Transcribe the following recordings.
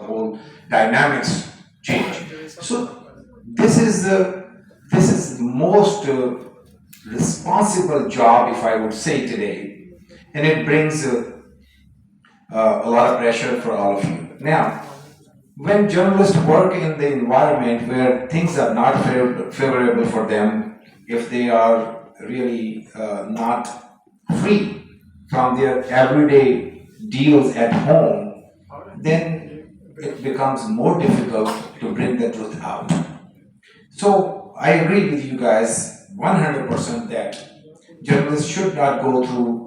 whole dynamics change. So this is the most responsible job, if I would say today, and it brings a lot of pressure for all of you. Now, when journalists work in the environment where things are not favorable for them, if they are really not free from their everyday deals at home, then it becomes more difficult to bring the truth out. So I agree with you guys 100% that journalists should not go through,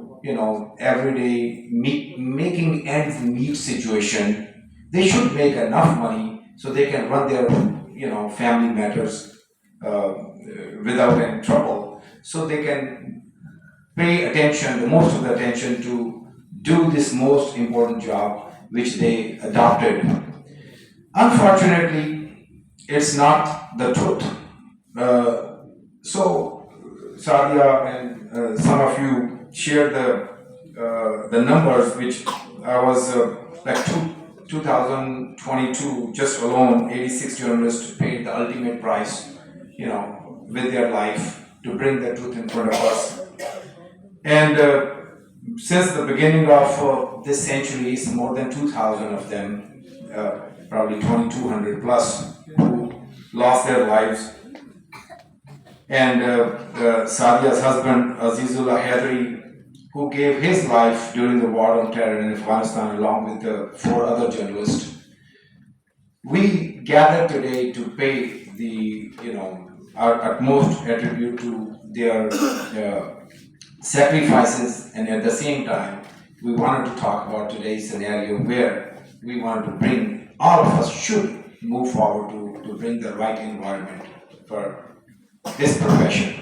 everyday making ends meet situation. They should make enough money so they can run their, family matters without any trouble. So they can pay attention, the most of the attention, to do this most important job which they adopted. Unfortunately, it's not the truth. So Sa'diyah and some of you shared the numbers, which I was like 2022, just alone, 86 journalists paid the ultimate price, with their life to bring the truth in front of us. And since the beginning of this century, it's more than 2,000 of them, probably 2,200 plus, who lost their lives. And Sa'diyah's husband, Azizullah Haydari, who gave his life during the war on terror in Afghanistan along with the 4 other journalists. We gathered today to pay our utmost attribute to their sacrifices, and at the same time, we wanted to talk about today's scenario where we want to bring, all of us should move forward to bring the right environment for this profession.